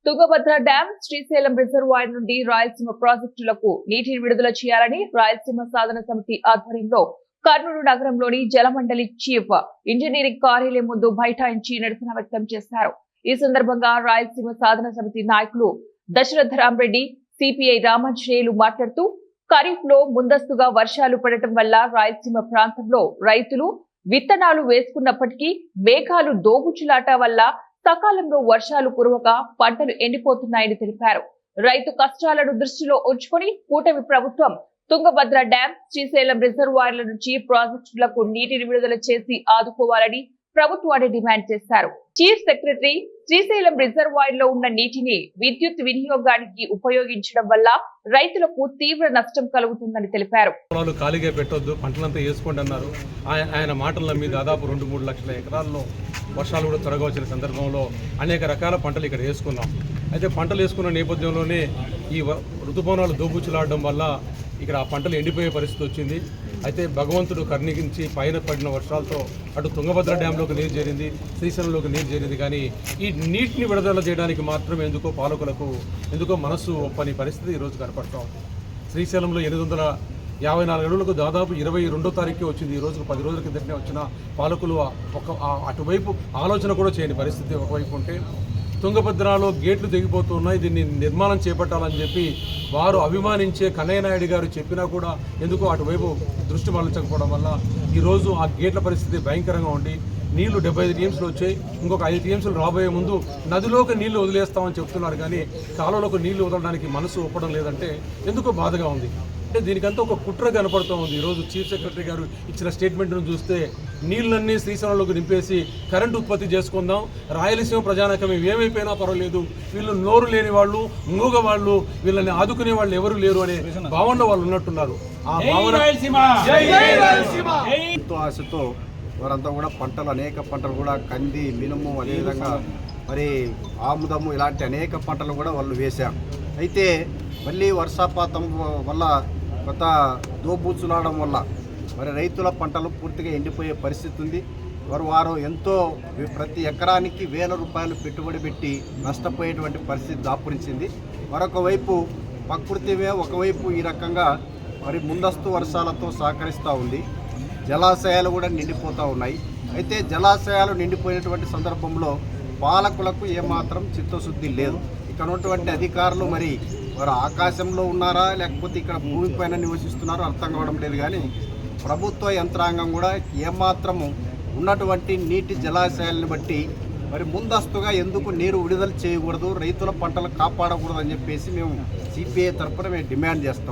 Tungabhadra dam, Srisailam reservoir నుండి రాయలసీమ ప్రాజెక్టులకు నీటిని విడుదల చేయాలని రాయలసీమ సాధన సమితి ఆధ్వర్యంలో కర్నూలు నగరంలోని జలమండలి చీఫ్ ఇంజనీరింగ్ కార్యాలయం ముందు బైఠాయించి నిరసన వ్యక్తం చేశారు. ఈ సందర్భంగా రాయలసీమ సాధన సమితి నాయకులు దశరథ రామరెడ్డి, సిపిఐ రామాంజనేయులు మాట్లాడుతూ ఖరీఫ్ లో ముందస్తుగా వర్షాలు పడటం వల్ల రాయలసీమ ప్రాంతంలో రైతులు విత్తనాలు వేసుకున్నప్పటికీ మేఘాలు దోబుచులాట వల్ల సకాలంలో వర్షాలు కురవక పంటలు ఎండిపోతున్నాయని తెలిపారు. రైతు కష్టాలను దృష్టిలో ఉంచుకొని కూటమి ప్రభుత్వం తుంగభద్ర డ్యాం, శ్రీశైలం రిజర్వాయర్ల నుంచి ప్రాజెక్టులకు నీటిని విడుదల చేసి ఆదుకోవాలని ప్రభుత్వాన్ని డిమాండ్ చేశారు. చీఫ్ సెక్రటరీ శ్రీశైలం రిజర్వాయర్ లో ఉన్న నీటిని విద్యుత్ వినియోగానికి ఉపయోగించడం వల్ల రైతులకు తీవ్ర నష్టం కలుగుతుందని తెలిపారు. ఖాళీగా పెట్టొద్దు, పంటలంతా వేసుకోండి అన్నారు. ఆయన మాటల మీద దాదాపు 2-3 లక్షల ఎకరాల్లో వర్షాలు కూడా త్వరగా వచ్చిన సందర్భంలో అనేక రకాల పంటలు ఇక్కడ వేసుకున్నాం. అయితే పంటలు వేసుకున్న నేపథ్యంలోనే ఈ ఋతుపవనాలు దోబుచ్చులాడడం వల్ల ఇక్కడ ఆ పంటలు ఎండిపోయే పరిస్థితి వచ్చింది. అయితే భగవంతుడు కరుణించి పైన పడిన వర్షాలతో అటు తుంగభద్ర డ్యాంలోకి నీరు చేరింది, శ్రీశైలంలోకి నీరు చేరింది. కానీ ఈ నీటిని విడుదల చేయడానికి మాత్రం పాలకులకు ఎందుకో మనస్సు ఒప్పని పరిస్థితి ఈరోజు కనపడతాం. శ్రీశైలంలో 854 అడుగులకు దాదాపు 22వ తారీఖు వచ్చింది. ఈ రోజుకు 10 రోజుల కిందనే వచ్చిన పాలకులు అటువైపు ఆలోచన కూడా చేయని పరిస్థితి ఒకవైపు ఉంటే, తుంగభద్రలో గేట్లు తెగిపోతున్నాయి, దీన్ని నిర్మాణం చేపట్టాలని చెప్పి వారు అభిమానించే కన్నయ్య నాయుడు గారు చెప్పినా కూడా ఎందుకో అటువైపు దృష్టి మళ్లించకపోవడం వల్ల ఈరోజు ఆ గేట్ల పరిస్థితి భయంకరంగా ఉండి నీళ్లు 75 టీఎంసీలు వచ్చాయి. ఇంకొక 5 టీఎంసీలు రాబోయే ముందు నదిలోకి నీళ్లు వదిలేస్తామని చెప్తున్నారు. కానీ కాలువలోకి నీళ్లు వదలడానికి మనసు ఒప్పడం లేదంటే ఎందుకో బాధగా ఉంది. అంటే దీనికంతా ఒక కుట్ర కనపడుతూ ఉంది. ఈరోజు చీఫ్ సెక్రటరీ గారు ఇచ్చిన స్టేట్మెంట్ను చూస్తే నీళ్ళన్నీ శ్రీశైలంలోకి నింపేసి కరెంటు ఉత్పత్తి చేసుకుందాం, రాయలసీమ ప్రజానకం ఏమైపోయినా పర్వాలేదు, వీళ్ళు నోరు లేని వాళ్ళు, మూగ వాళ్ళు, వీళ్ళని ఆదుకునే వాళ్ళు ఎవరు లేరు అనే భావనలో వాళ్ళు ఉన్నట్టున్నారు. ఆ భావన ఆశతో వారంతా కూడా అనేక పంటలు కూడా కంది, మినుము, అదేవిధంగా మరి ఆముదము ఇలాంటి అనేక పంటలు కూడా వాళ్ళు వేశారు. అయితే మళ్ళీ వర్షాపాతం వల్ల కొత్త దోబూచులాడడం వల్ల మరి రైతుల పంటలు పూర్తిగా ఎండిపోయే పరిస్థితి ఉంది. వారు ఎంతో ప్రతి ఎకరానికి 1000 రూపాయలు పెట్టుబడి పెట్టి నష్టపోయేటువంటి పరిస్థితి దాపురించింది. మరొక వైపు ప్రకృతివే ఒకవైపు ఈ రకంగా మరి ముందస్తు వర్షాలతో సహకరిస్తూ ఉంది. జలాశయాలు కూడా నిండిపోతూ ఉన్నాయి. అయితే జలాశయాలు నిండిపోయినటువంటి సందర్భంలో పాలకులకు ఏమాత్రం చిత్తశుద్ధి లేదు. ఇక్కడ ఉన్నటువంటి అధికారులు మరి వారు ఆకాశంలో ఉన్నారా లేకపోతే ఇక్కడ భూమిపైన నివసిస్తున్నారో అర్థం కావడం లేదు. కానీ ప్రభుత్వ యంత్రాంగం కూడా ఏమాత్రము ఉన్నటువంటి నీటి జలాశయాలను బట్టి మరి ముందస్తుగా ఎందుకు నీరు విడుదల చేయకూడదు, రైతుల పంటలు కాపాడకూడదు అని చెప్పేసి మేము సిపిఐ తరఫున డిమాండ్ చేస్తాం.